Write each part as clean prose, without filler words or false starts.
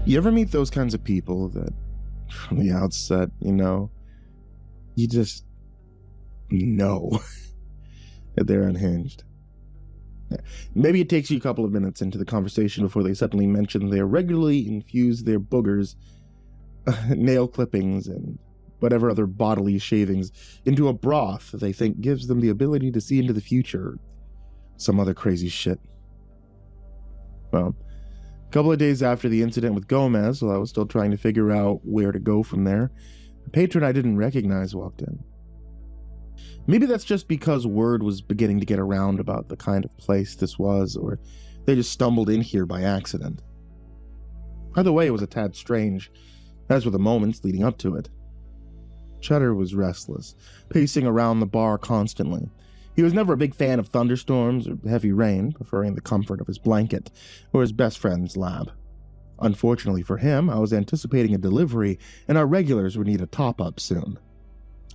You ever meet those kinds of people that, from the outset, you just know that they're unhinged? Maybe it takes you a couple of minutes into the conversation before they suddenly mention they regularly infuse their boogers, nail clippings, and whatever other bodily shavings into a broth that they think gives them the ability to see into the future. Some other crazy shit. Well, a couple of days after the incident with Gomez, while I was still trying to figure out where to go from there, a patron I didn't recognize walked in. Maybe that's just because word was beginning to get around about the kind of place this was, or they just stumbled in here by accident. Either way, it was a tad strange, as were the moments leading up to it. Cheddar was restless, pacing around the bar constantly. He was never a big fan of thunderstorms or heavy rain, preferring the comfort of his blanket or his best friend's lab. Unfortunately for him, I was anticipating a delivery, and our regulars would need a top-up soon.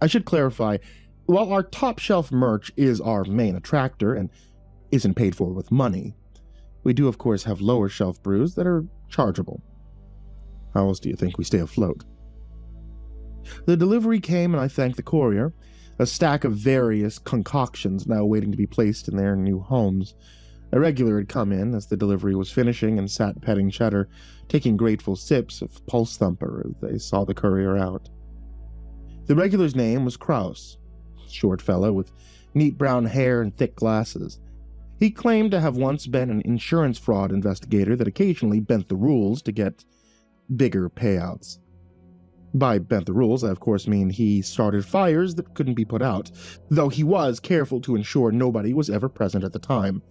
I should clarify, while our top-shelf merch is our main attractor and isn't paid for with money, we do of course have lower-shelf brews that are chargeable. How else do you think we stay afloat? The delivery came and I thanked the courier, a stack of various concoctions now waiting to be placed in their new homes. A regular had come in as the delivery was finishing and sat petting Cheddar, taking grateful sips of Pulse Thumper as they saw the courier out. The regular's name was Kraus, a short fellow with neat brown hair and thick glasses. He claimed to have once been an insurance fraud investigator that occasionally bent the rules to get bigger payouts. By bent the rules, I of course mean he started fires that couldn't be put out, though he was careful to ensure nobody was ever present at the time.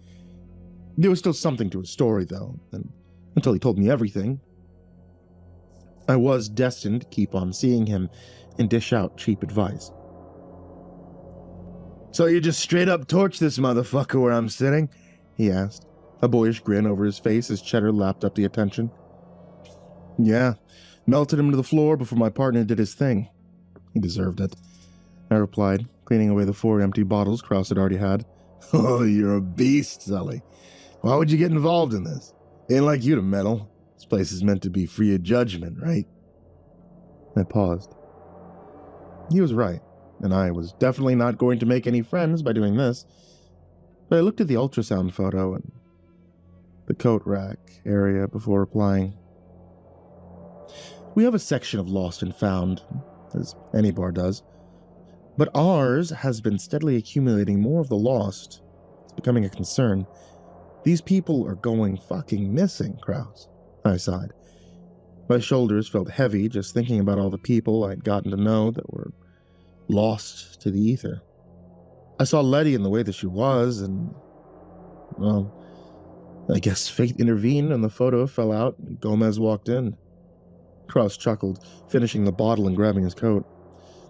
There was still something to his story, though, and until he told me everything, I was destined to keep on seeing him and dish out cheap advice. "So you just straight up torched this motherfucker where I'm sitting?" he asked, a boyish grin over his face as Cheddar lapped up the attention. "Yeah. Melted him to the floor before my partner did his thing. He deserved it," I replied, cleaning away the 4 empty bottles Kraus had already had. "Oh, you're a beast, Sully. Why would you get involved in this? Ain't like you to meddle. This place is meant to be free of judgment, right?" I paused. He was right, and I was definitely not going to make any friends by doing this. But I looked at the ultrasound photo and the coat rack area before replying. We have a section of Lost and Found, as any bar does, but ours has been steadily accumulating more of the lost. It's becoming a concern. These people are going fucking missing, Kraus. I sighed. My shoulders felt heavy just thinking about all the people I'd gotten to know that were lost to the ether. I saw Letty in the way that she was, and, well, I guess fate intervened and the photo fell out and Gomez walked in. Kraus chuckled, finishing the bottle and grabbing his coat.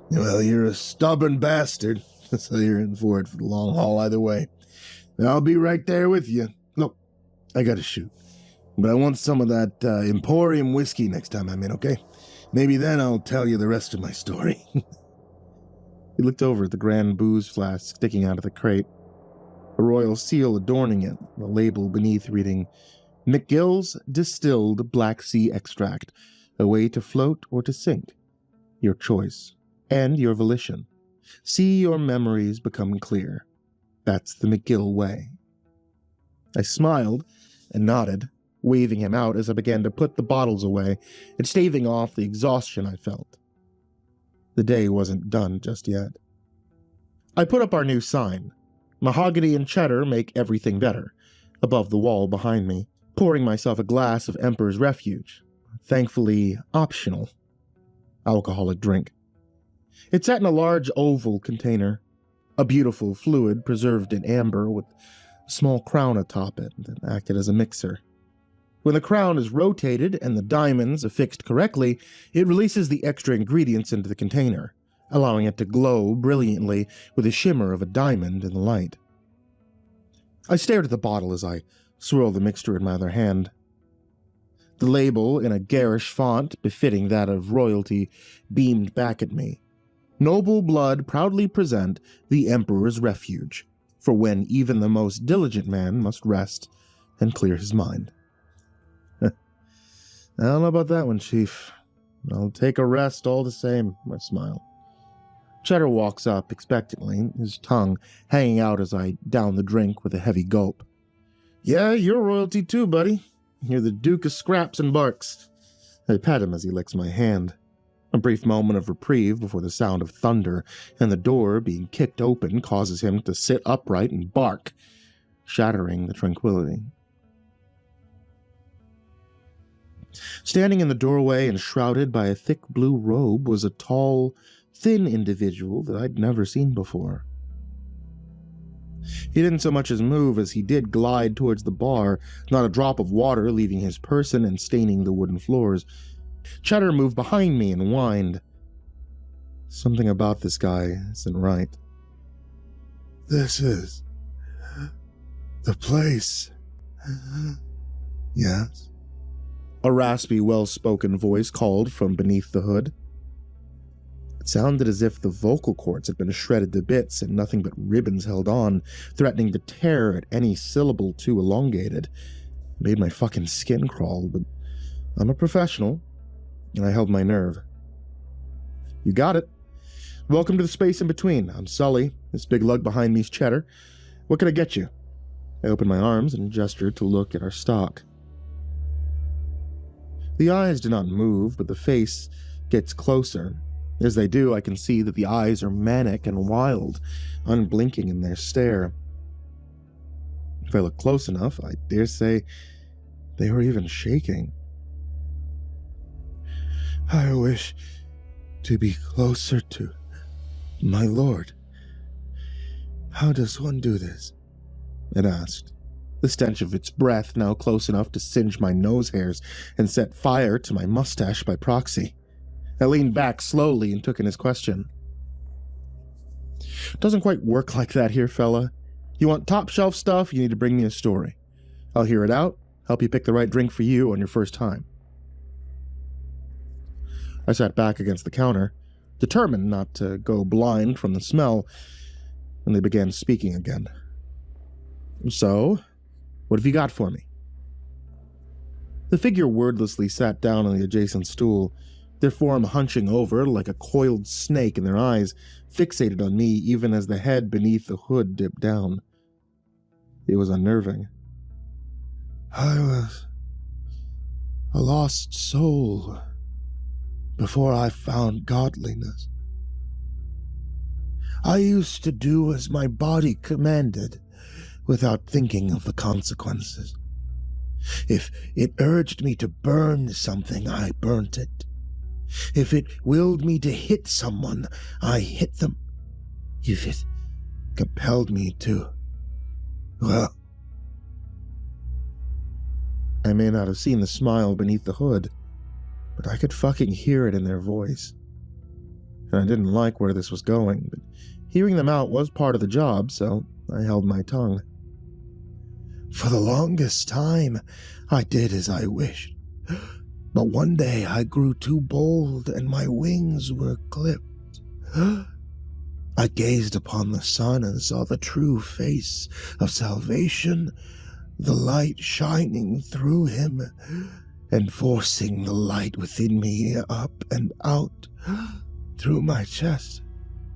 "Well, you're a stubborn bastard, so you're in for it for the long haul either way. I'll be right there with you. Look, I gotta shoot, but I want some of that Emporium whiskey next time I'm in, okay? Maybe then I'll tell you the rest of my story." He looked over at the grand booze flask sticking out of the crate, a royal seal adorning it, the label beneath reading, "McGill's Distilled Black Sea Extract. A way to float or to sink. Your choice and your volition. See your memories become clear. That's the McGill way." I smiled and nodded, waving him out as I began to put the bottles away and staving off the exhaustion I felt. The day wasn't done just yet. I put up our new sign. Mahogany and Cheddar make everything better, above the wall behind me, pouring myself a glass of Emperor's Refuge. Thankfully optional alcoholic drink. It sat in a large oval container, a beautiful fluid preserved in amber with a small crown atop it that acted as a mixer. When the crown is rotated and the diamonds affixed correctly, it releases the extra ingredients into the container, allowing it to glow brilliantly with the shimmer of a diamond in the light. I stared at the bottle as I swirled the mixture in my other hand. The label, in a garish font befitting that of royalty, beamed back at me. "Noble blood proudly present the Emperor's Refuge, for when even the most diligent man must rest and clear his mind." I don't know about that one, Chief. I'll take a rest all the same, I smile. Cheddar walks up expectantly, his tongue hanging out as I down the drink with a heavy gulp. Yeah, you're royalty too, buddy. You're the Duke of Scraps and Barks. I pat him as he licks my hand. A brief moment of reprieve before the sound of thunder and the door being kicked open causes him to sit upright and bark, shattering the tranquility. Standing in the doorway and shrouded by a thick blue robe was a tall, thin individual that I'd never seen before. He didn't so much as move as he did glide towards the bar, not a drop of water leaving his person and staining the wooden floors. Cheddar moved behind me and whined. Something about this guy isn't right. This is the place. Yes? A raspy, well-spoken voice called from beneath the hood. It sounded as if the vocal cords had been shredded to bits and nothing but ribbons held on, threatening to tear at any syllable too elongated. It made my fucking skin crawl, but I'm a professional, and I held my nerve. You got it. Welcome to the space in between. I'm Sully. This big lug behind me's Cheddar. What can I get you? I opened my arms and gestured to look at our stock. The eyes do not move, but the face gets closer. As they do, I can see that the eyes are manic and wild, unblinking in their stare. If I look close enough, I dare say they were even shaking. I wish to be closer to my lord. How does one do this? It asked. The stench of its breath now close enough to singe my nose hairs and set fire to my mustache by proxy. I leaned back slowly and took in his question. Doesn't quite work like that here, fella. You want top shelf stuff, you need to bring me a story. I'll hear it out, help you pick the right drink for you on your first time. I sat back against the counter, determined not to go blind from the smell, and they began speaking again. So, what have you got for me? The figure wordlessly sat down on the adjacent stool, their form hunching over like a coiled snake and their eyes fixated on me even as the head beneath the hood dipped down. It was unnerving. I was a lost soul before I found godliness. I used to do as my body commanded without thinking of the consequences. If it urged me to burn something, I burnt it. If it willed me to hit someone, I hit them. If it compelled me to, well, I may not have seen the smile beneath the hood, but I could fucking hear it in their voice. And I didn't like where this was going, but hearing them out was part of the job, so I held my tongue. For the longest time, I did as I wished. But one day I grew too bold and my wings were clipped. I gazed upon the sun and saw the true face of salvation, the light shining through him and forcing the light within me up and out through my chest.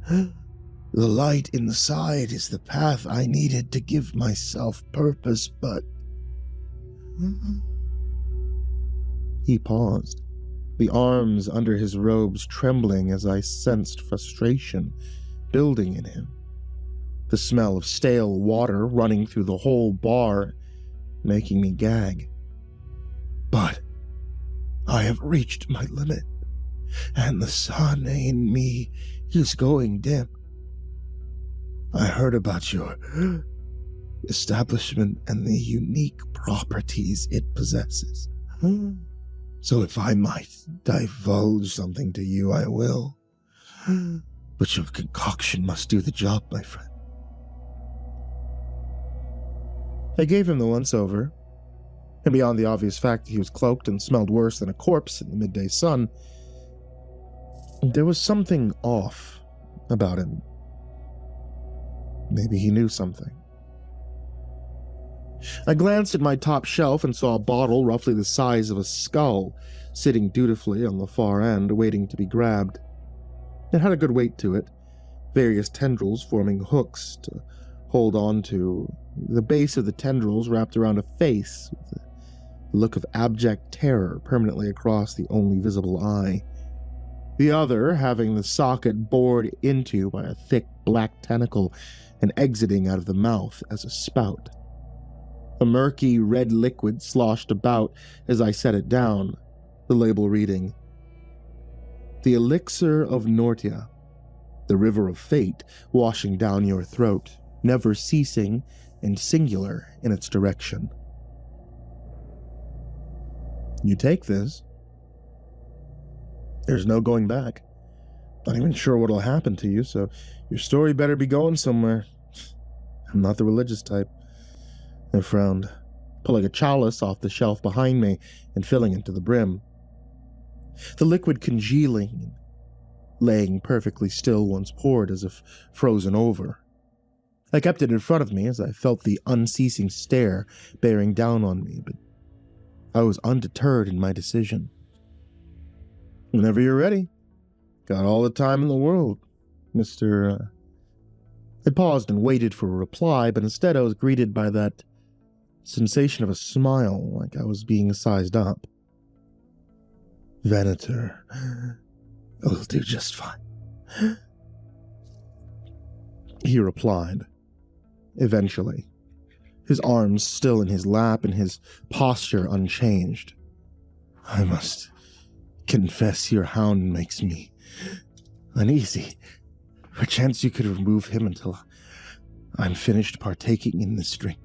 The light inside is the path I needed to give myself purpose, but... He paused, the arms under his robes trembling as I sensed frustration building in him. The smell of stale water running through the whole bar, making me gag. But I have reached my limit, and the sun in me is going dim. I heard about your establishment and the unique properties it possesses. So if I might divulge something to you, I will. But your concoction must do the job, my friend. I gave him the once-over, and beyond the obvious fact that he was cloaked and smelled worse than a corpse in the midday sun, there was something off about him. Maybe he knew something. I glanced at my top shelf and saw a bottle roughly the size of a skull sitting dutifully on the far end, waiting to be grabbed. It had a good weight to it, various tendrils forming hooks to hold on to, the base of the tendrils wrapped around a face with a look of abject terror permanently across the only visible eye, the other having the socket bored into by a thick black tentacle and exiting out of the mouth as a spout. A murky red liquid sloshed about as I set it down, the label reading, "The elixir of Nortia, the river of fate washing down your throat, never ceasing and singular in its direction. You take this, there's no going back. Not even sure what'll happen to you, so your story better be going somewhere. I'm not the religious type." I frowned, pulling a chalice off the shelf behind me and filling it to the brim. The liquid congealing, laying perfectly still once poured as if frozen over. I kept it in front of me as I felt the unceasing stare bearing down on me, but I was undeterred in my decision. "Whenever you're ready. Got all the time in the world, Mr. I paused and waited for a reply, but instead I was greeted by that sensation of a smile, like I was being sized up. "Venator. It'll do just fine," he replied, eventually, his arms still in his lap and his posture unchanged. "I must confess your hound makes me uneasy. Perchance you could remove him until I'm finished partaking in this drink."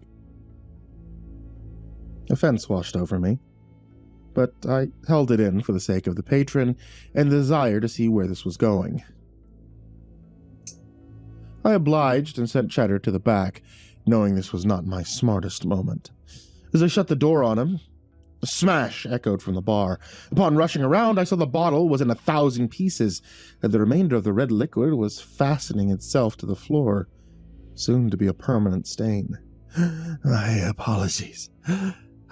Offense washed over me, but I held it in for the sake of the patron and the desire to see where this was going. I obliged and sent Cheddar to the back, knowing this was not my smartest moment. As I shut the door on him, a smash echoed from the bar. Upon rushing around, I saw the bottle was in 1,000 pieces, and the remainder of the red liquid was fastening itself to the floor, soon to be a permanent stain. "My apologies.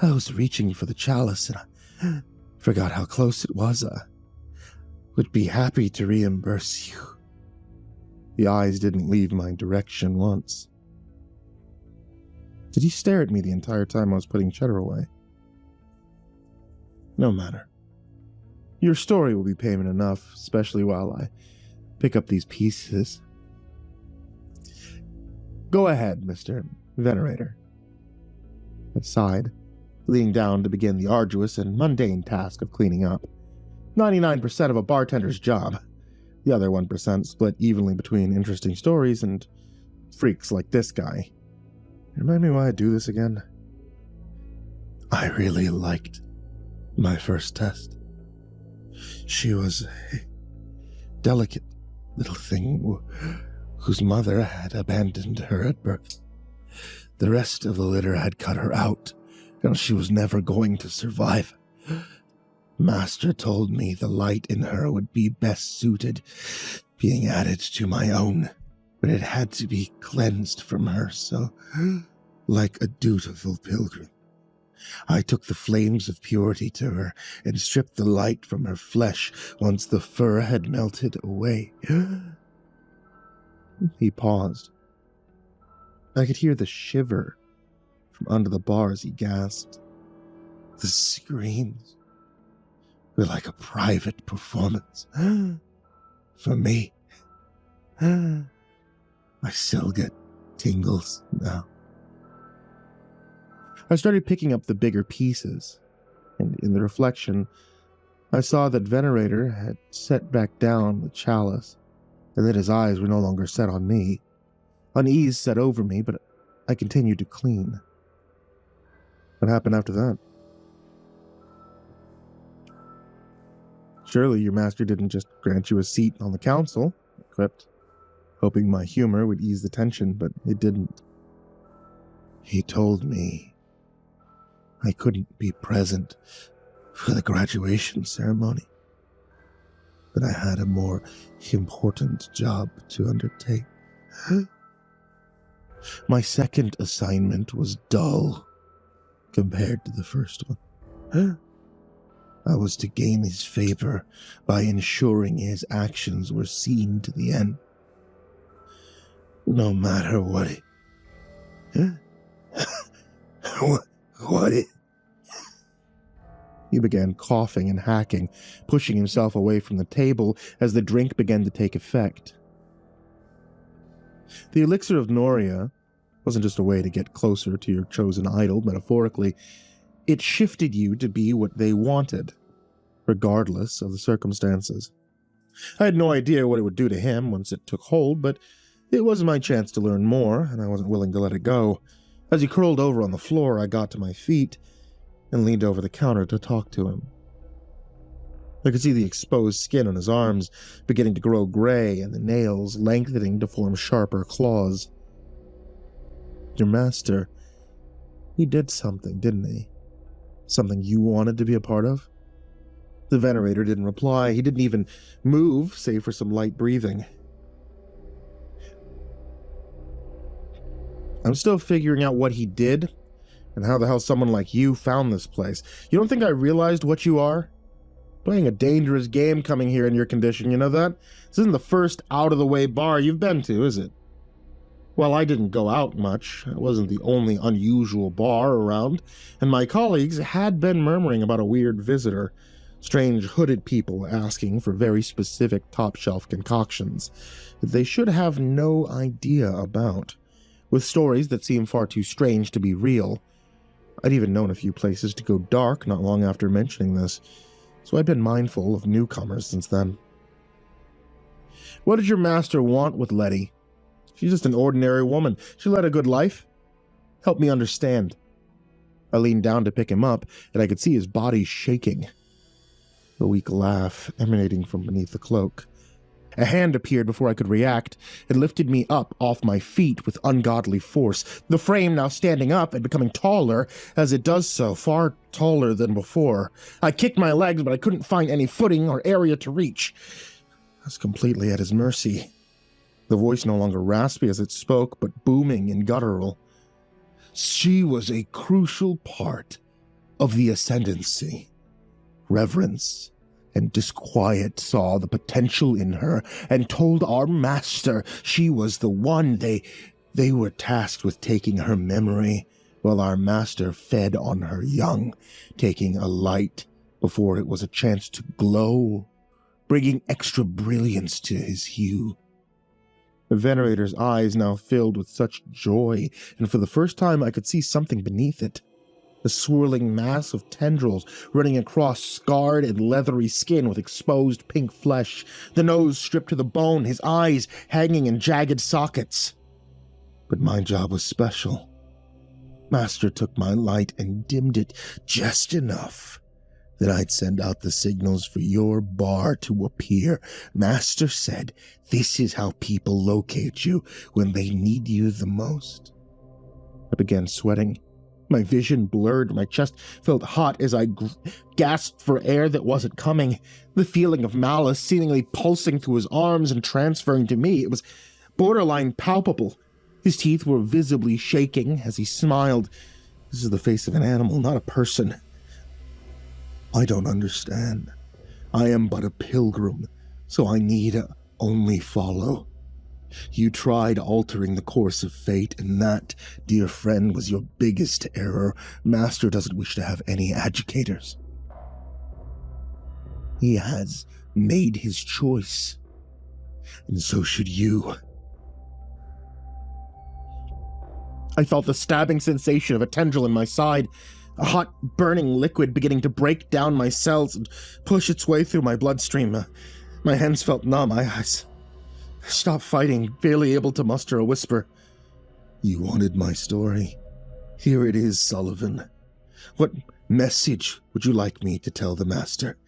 I was reaching for the chalice, and I forgot how close it was. I would be happy to reimburse you." The eyes didn't leave my direction once. Did he stare at me the entire time I was putting Cheddar away? No matter. Your story will be payment enough, especially while I pick up these pieces. Go ahead, Mr. Venerator. I sighed, leaning down to begin the arduous and mundane task of cleaning up. 99% of a bartender's job. The other 1% split evenly between interesting stories and freaks like this guy. Remind me why I do this again? I really liked my first test. She was a delicate little thing whose mother had abandoned her at birth. The rest of the litter had cut her out, and she was never going to survive. Master told me the light in her would be best suited being added to my own, but it had to be cleansed from her, so, like a dutiful pilgrim, I took the flames of purity to her and stripped the light from her flesh once the fur had melted away. He paused. I could hear the shiver from under the bar as he gasped. The screams were like a private performance. For me. I still get tingles now. I started picking up the bigger pieces, and in the reflection, I saw that Venerator had set back down the chalice, and that his eyes were no longer set on me. Unease set over me, but I continued to clean. What happened after that? Surely your master didn't just grant you a seat on the council, I quipped, hoping my humor would ease the tension, but it didn't. He told me I couldn't be present for the graduation ceremony, but I had a more important job to undertake. My second assignment was dull compared to the first one. I was to gain his favor by ensuring his actions were seen to the end. No matter what it... what it... He began coughing and hacking, pushing himself away from the table as the drink began to take effect. The elixir of Noria wasn't just a way to get closer to your chosen idol, metaphorically. It shifted you to be what they wanted, regardless of the circumstances. I had no idea what it would do to him once it took hold, but it was my chance to learn more, and I wasn't willing to let it go. As he curled over on the floor, I got to my feet and leaned over the counter to talk to him. I could see the exposed skin on his arms beginning to grow gray and the nails lengthening to form sharper claws. Your master, he did something, didn't he? Something you wanted to be a part of? The venerator didn't reply. He didn't even move, save for some light breathing. I'm still figuring out what he did and how the hell someone like you found this place. You don't think I realized what you are? Playing a dangerous game coming here in your condition, you know that? This isn't the first out-of-the-way bar you've been to, is it? Well, I didn't go out much. I wasn't the only unusual bar around, and my colleagues had been murmuring about a weird visitor. Strange hooded people asking for very specific top-shelf concoctions that they should have no idea about, with stories that seem far too strange to be real. I'd even known a few places to go dark not long after mentioning this, so I'd been mindful of newcomers since then. What did your master want with Letty? She's just an ordinary woman. She led a good life. Help me understand. I leaned down to pick him up, and I could see his body shaking. A weak laugh emanating from beneath the cloak. A hand appeared before I could react and lifted me up off my feet with ungodly force, the frame now standing up and becoming taller as it does so, far taller than before. I kicked my legs, but I couldn't find any footing or area to reach. I was completely at his mercy. The voice no longer raspy as it spoke, but booming and guttural. She was a crucial part of the ascendancy. Reverence and disquiet saw the potential in her and told our master she was the one. They were tasked with taking her memory, while our master fed on her young, taking a light before it was a chance to glow, bringing extra brilliance to his hue. The venerator's eyes now filled with such joy, and for the first time I could see something beneath it. A swirling mass of tendrils running across scarred and leathery skin with exposed pink flesh, the nose stripped to the bone, his eyes hanging in jagged sockets. But my job was special. Master took my light and dimmed it just enough that I'd send out the signals for your bar to appear. Master said this is how people locate you when they need you the most. I began sweating. My vision blurred, my chest felt hot as I gasped for air that wasn't coming. The feeling of malice seemingly pulsing through his arms and transferring to me. It was borderline palpable. His teeth were visibly shaking as he smiled. This is the face of an animal, not a person. I don't understand. I am but a pilgrim, so I need only follow. You tried altering the course of fate, and that, dear friend, was your biggest error. Master doesn't wish to have any educators. He has made his choice, and so should you. I felt the stabbing sensation of a tendril in my side, a hot, burning liquid beginning to break down my cells and push its way through my bloodstream. My hands felt numb. I stopped fighting, barely able to muster a whisper. You wanted my story. Here it is, Sullivan. What message would you like me to tell the master?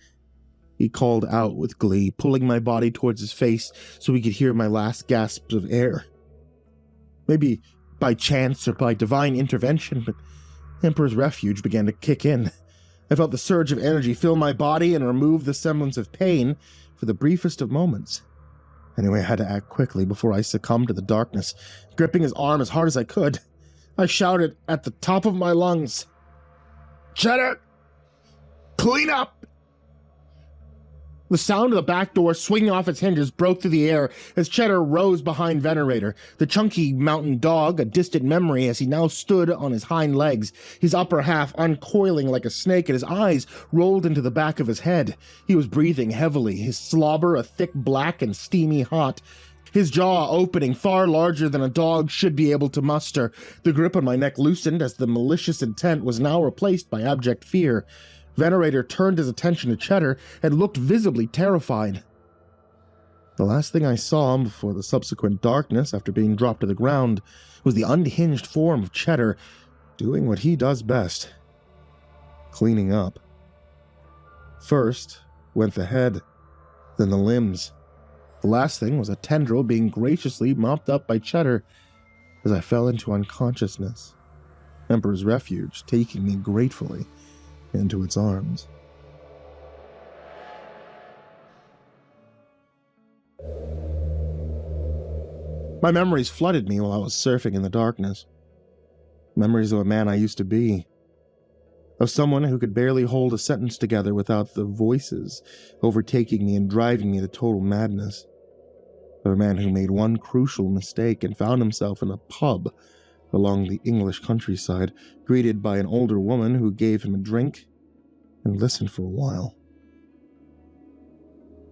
He called out with glee, pulling my body towards his face so he could hear my last gasps of air. Maybe by chance or by divine intervention, but Emperor's Refuge began to kick in. I felt the surge of energy fill my body and remove the semblance of pain for the briefest of moments. Anyway, I had to act quickly before I succumbed to the darkness. Gripping his arm as hard as I could, I shouted at the top of my lungs, Cheddar! Clean up! The sound of the back door swinging off its hinges broke through the air as Cheddar rose behind Venerator, the chunky mountain dog a distant memory as he now stood on his hind legs, his upper half uncoiling like a snake and his eyes rolled into the back of his head. He was breathing heavily, his slobber a thick black and steamy hot, his jaw opening far larger than a dog should be able to muster. The grip on my neck loosened as the malicious intent was now replaced by abject fear. Venerator turned his attention to Cheddar and looked visibly terrified. The last thing I saw before the subsequent darkness after being dropped to the ground was the unhinged form of Cheddar doing what he does best, cleaning up. First went the head, then the limbs. The last thing was a tendril being graciously mopped up by Cheddar as I fell into unconsciousness, Emperor's Refuge taking me gratefully into its arms. My memories flooded me while I was surfing in the darkness. Memories of a man I used to be. Of someone who could barely hold a sentence together without the voices overtaking me and driving me to total madness. Of a man who made one crucial mistake and found himself in a pub along the English countryside, greeted by an older woman who gave him a drink and listened for a while.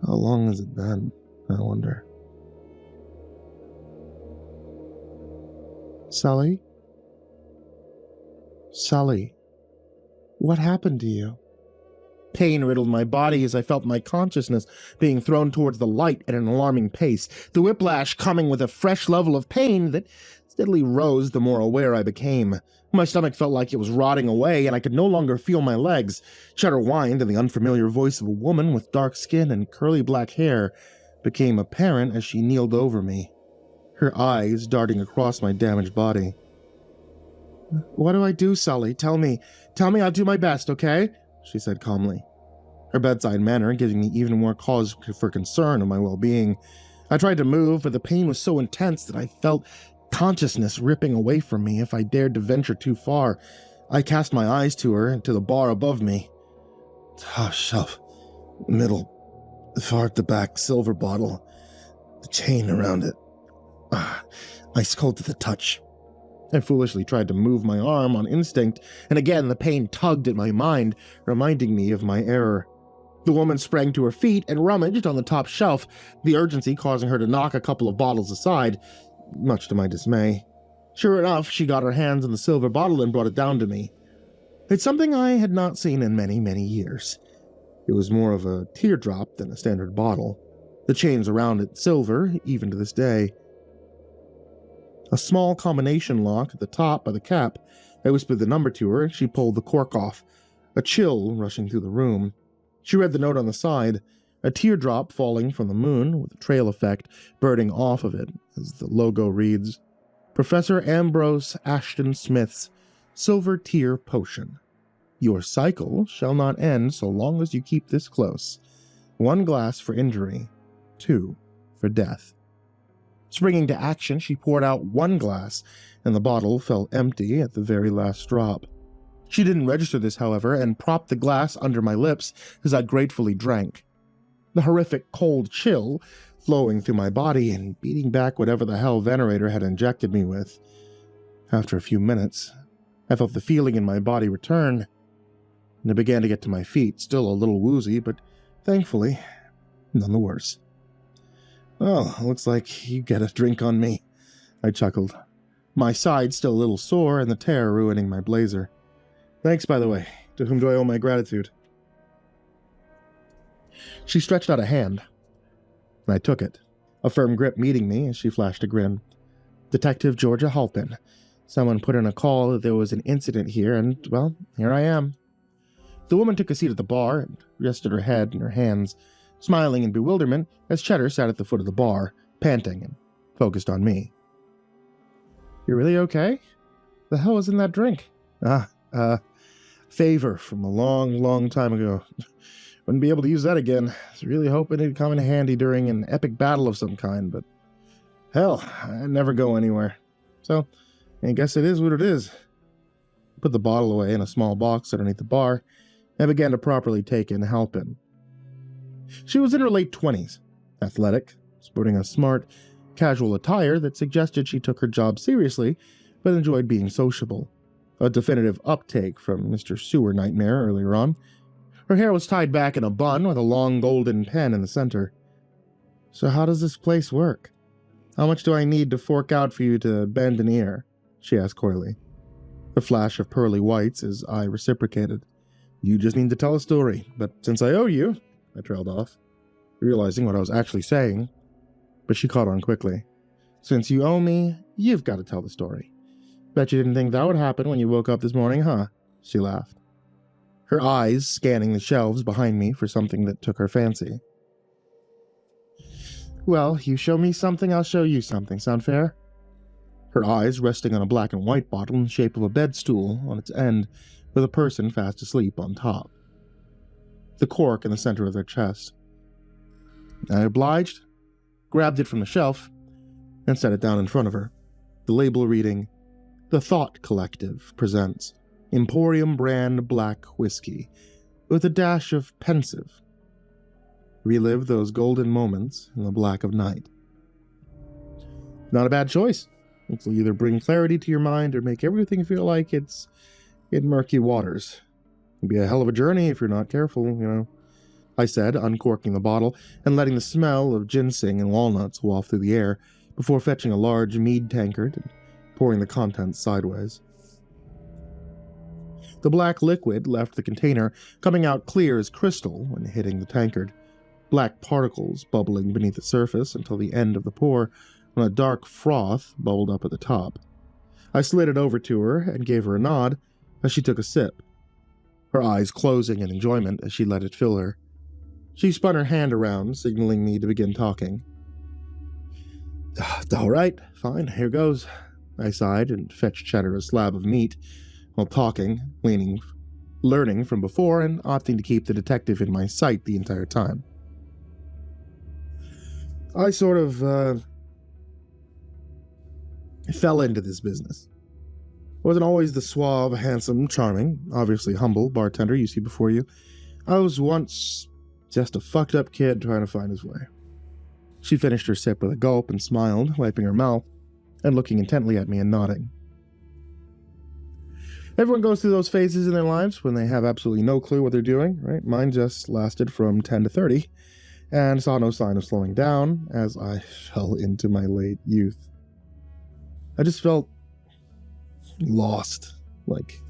How long has it been, I wonder? Sully? Sully, what happened to you? Pain riddled my body as I felt my consciousness being thrown towards the light at an alarming pace, the whiplash coming with a fresh level of pain that steadily rose the more aware I became. My stomach felt like it was rotting away, and I could no longer feel my legs. Cheddar whined, and the unfamiliar voice of a woman with dark skin and curly black hair became apparent as she kneeled over me, her eyes darting across my damaged body. "What do I do, Sully? Tell me I'll do my best, okay?" she said calmly, her bedside manner giving me even more cause for concern of my well-being. I tried to move, but the pain was so intense that I felt consciousness ripping away from me if I dared to venture too far. I cast my eyes to her and to the bar above me. Top shelf, middle, far at the back, silver bottle, the chain around it. Ice cold to the touch. I foolishly tried to move my arm on instinct, and again the pain tugged at my mind, reminding me of my error. The woman sprang to her feet and rummaged on the top shelf, the urgency causing her to knock a couple of bottles aside, much to my dismay. Sure enough, she got her hands on the silver bottle and brought it down to me. It's something I had not seen in many, many years. It was more of a teardrop than a standard bottle. The chains around it silver, even to this day. A small combination lock at the top by the cap. I whispered the number to her, and she pulled the cork off, a chill rushing through the room. She read the note on the side, a teardrop falling from the moon with a trail effect burning off of it, as the logo reads, Professor Ambrose Ashton Smith's Silver Tear Potion. Your cycle shall not end so long as you keep this close. 1 glass for injury, 2 for death. Springing to action, she poured out 1 glass, and the bottle fell empty at the very last drop. She didn't register this, however, and propped the glass under my lips as I gratefully drank. The horrific cold chill flowing through my body and beating back whatever the hell Venerator had injected me with. After a few minutes, I felt the feeling in my body return, and I began to get to my feet, still a little woozy, but thankfully, none the worse. "Well, looks like you get a drink on me," I chuckled, my side still a little sore and the tear ruining my blazer. "Thanks, by the way. To whom do I owe my gratitude?" She stretched out a hand, and I took it, a firm grip meeting me as she flashed a grin. "Detective Georgia Halpin. Someone put in a call that there was an incident here, and, well, here I am." The woman took a seat at the bar and rested her head in her hands, smiling in bewilderment as Cheddar sat at the foot of the bar, panting and focused on me. "You really okay? The hell was in that drink?" Favor from a long, long time ago. Wouldn't be able to use that again. I was really hoping it'd come in handy during an epic battle of some kind, but hell, I never go anywhere. So, I guess it is what it is." put the bottle away in a small box underneath the bar, and began to properly take in Halpin. She was in her late 20s, athletic, sporting a smart, casual attire that suggested she took her job seriously but enjoyed being sociable, a definitive uptake from Mr. Sewer Nightmare earlier on. Her hair was tied back in a bun with a long golden pen in the center. "So how does this place work? How much do I need to fork out for you to bend an ear?" she asked coyly. A flash of pearly whites as I reciprocated. "You just need to tell a story, but since I owe you," I trailed off, realizing what I was actually saying, but she caught on quickly. "Since you owe me, you've got to tell the story. Bet you didn't think that would happen when you woke up this morning, huh?" She laughed, her eyes scanning the shelves behind me for something that took her fancy. "Well, you show me something, I'll show you something. Sound fair?" Her eyes resting on a black and white bottle in the shape of a bed stool on its end, with a person fast asleep on top. The cork in the center of their chest. I obliged, grabbed it from the shelf, and set it down in front of her. The label reading, "The Thought Collective presents Emporium brand black whiskey, with a dash of pensive. Relive those golden moments in the black of night." Not a bad choice. It will either bring clarity to your mind or make everything feel like it's in murky waters. It'd be a hell of a journey if you're not careful, I said, uncorking the bottle and letting the smell of ginseng and walnuts waft through the air before fetching a large mead tankard and pouring the contents sideways. The black liquid left the container, coming out clear as crystal when hitting the tankard, black particles bubbling beneath the surface until the end of the pour, when a dark froth bubbled up at the top. I slid it over to her and gave her a nod as she took a sip, her eyes closing in enjoyment as she let it fill her. She spun her hand around, signaling me to begin talking. "All right, fine, here goes," I sighed and fetched Cheddar a slab of meat while talking, learning from before and opting to keep the detective in my sight the entire time. I sort of, fell into this business. I wasn't always the suave, handsome, charming, obviously humble bartender you see before you. I was once just a fucked up kid trying to find his way. She finished her sip with a gulp and smiled, wiping her mouth and looking intently at me and nodding. Everyone goes through those phases in their lives when they have absolutely no clue what they're doing, right? Mine just lasted from 10 to 30 and saw no sign of slowing down as I fell into my late youth. I just felt lost, like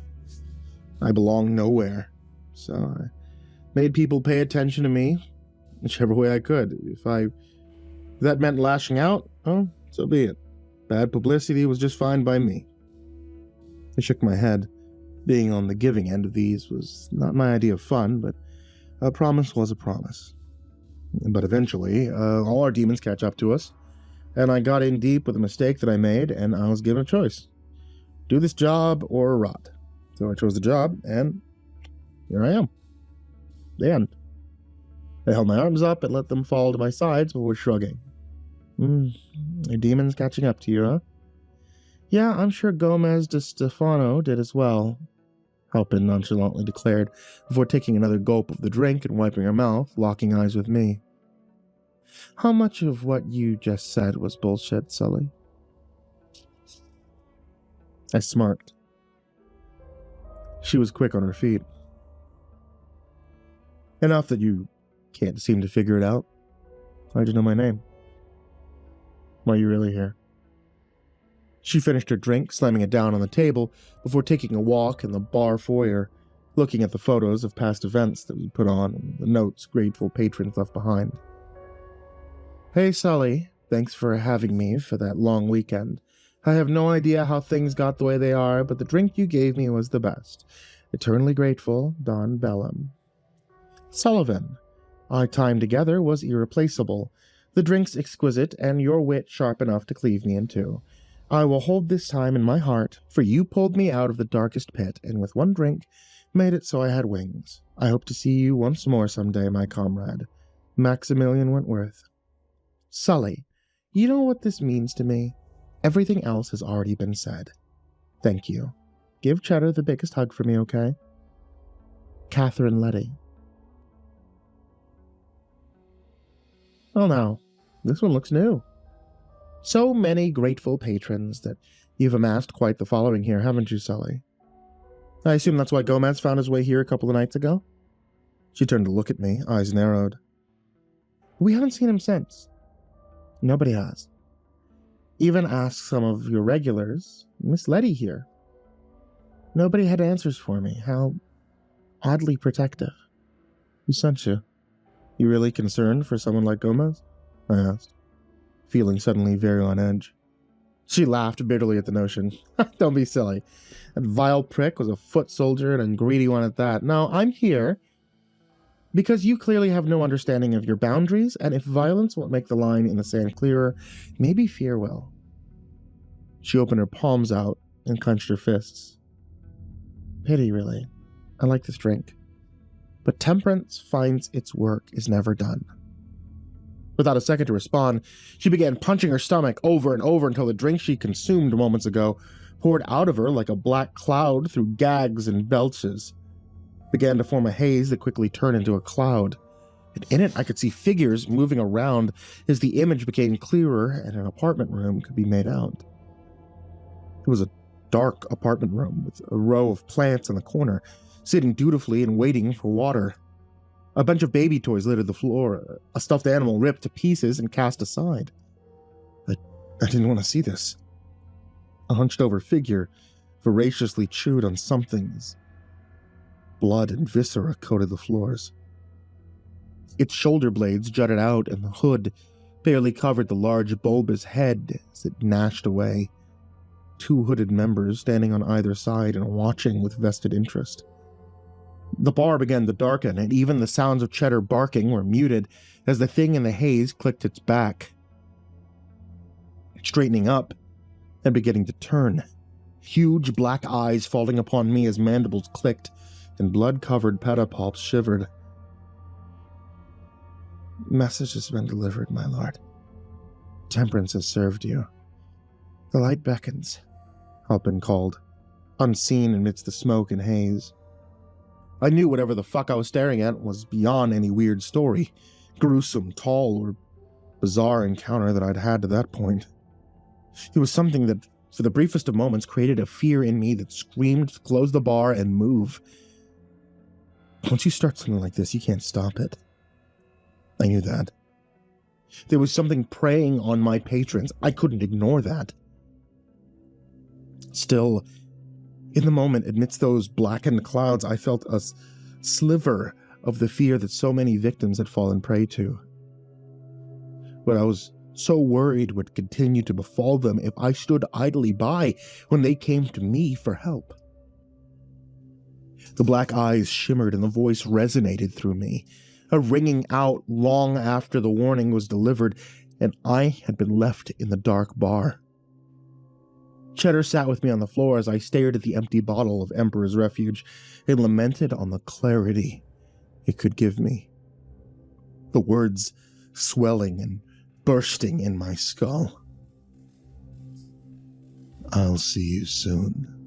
I belonged nowhere. So I made people pay attention to me whichever way I could. If that meant lashing out, oh, so be it. Bad publicity was just fine by me. I shook my head. Being on the giving end of these was not my idea of fun, but a promise was a promise. But eventually, all our demons catch up to us, and I got in deep with a mistake that I made, and I was given a choice. Do this job or rot. So I chose the job, and here I am. The end. I held my arms up and let them fall to my sides before shrugging. Your demons catching up to you, huh? Yeah, I'm sure Gomez de Stefano did as well, Halpin nonchalantly declared, before taking another gulp of the drink and wiping her mouth, locking eyes with me. How much of what you just said was bullshit, Sully? I smirked. She was quick on her feet. Enough that you can't seem to figure it out. How'd you know my name? Why are you really here? She finished her drink, slamming it down on the table, before taking a walk in the bar foyer, looking at the photos of past events that we put on and the notes grateful patrons left behind. Hey, Sully. Thanks for having me for that long weekend. I have no idea how things got the way they are, but the drink you gave me was the best. Eternally grateful, Don Bellum. Sullivan. Our time together was irreplaceable. The drink's exquisite, and your wit sharp enough to cleave me in two. I will hold this time in my heart, for you pulled me out of the darkest pit, and with one drink, made it so I had wings. I hope to see you once more someday, my comrade. Maximilian Wentworth. Sully, you know what this means to me? Everything else has already been said. Thank you. Give Cheddar the biggest hug for me, okay? Catherine Letty. Oh, now, this one looks new. So many grateful patrons that you've amassed quite the following here, haven't you, Sully? I assume that's why Gomez found his way here a couple of nights ago? She turned to look at me, eyes narrowed. We haven't seen him since. Nobody has. Even asked some of your regulars, Miss Letty here. Nobody had answers for me. How oddly protective. Who sent you? You really concerned for someone like Gomez? I asked, feeling suddenly very on edge. She laughed bitterly at the notion. Don't be silly. That vile prick was a foot soldier and a greedy one at that. No, I'm here because you clearly have no understanding of your boundaries, and if violence won't make the line in the sand clearer, maybe fear will. She opened her palms out and clenched her fists. Pity, really. I like this drink. But temperance finds its work is never done. Without a second to respond, she began punching her stomach over and over until the drink she consumed moments ago poured out of her like a black cloud through gags and belches. It began to form a haze that quickly turned into a cloud. And in it, I could see figures moving around as the image became clearer and an apartment room could be made out. It was a dark apartment room with a row of plants in the corner, sitting dutifully and waiting for water. A bunch of baby toys littered the floor, a stuffed animal ripped to pieces and cast aside. I didn't want to see this. A hunched-over figure voraciously chewed on somethings. Blood and viscera coated the floors. Its shoulder blades jutted out, and the hood barely covered the large bulbous head as it gnashed away. Two hooded members standing on either side and watching with vested interest. The bar began to darken, and even the sounds of Cheddar barking were muted as the thing in the haze clicked its back, straightening up and beginning to turn. Huge black eyes falling upon me as mandibles clicked and blood-covered pedipalps shivered. Message has been delivered, my lord. Temperance has served you. The light beckons, Halpin called, unseen amidst the smoke and haze. I knew whatever the fuck I was staring at was beyond any weird story, gruesome, tall, or bizarre encounter that I'd had to that point. It was something that, for the briefest of moments, created a fear in me that screamed to close the bar and move. Once you start something like this, you can't stop it. I knew that. There was something preying on my patrons. I couldn't ignore that. Still, in the moment, amidst those blackened clouds, I felt a sliver of the fear that so many victims had fallen prey to. But I was so worried would continue to befall them if I stood idly by when they came to me for help. The black eyes shimmered and the voice resonated through me, a ringing out long after the warning was delivered and I had been left in the dark bar. Cheddar sat with me on the floor as I stared at the empty bottle of Emperor's Refuge and lamented on the clarity it could give me. The words swelling and bursting in my skull. I'll see you soon.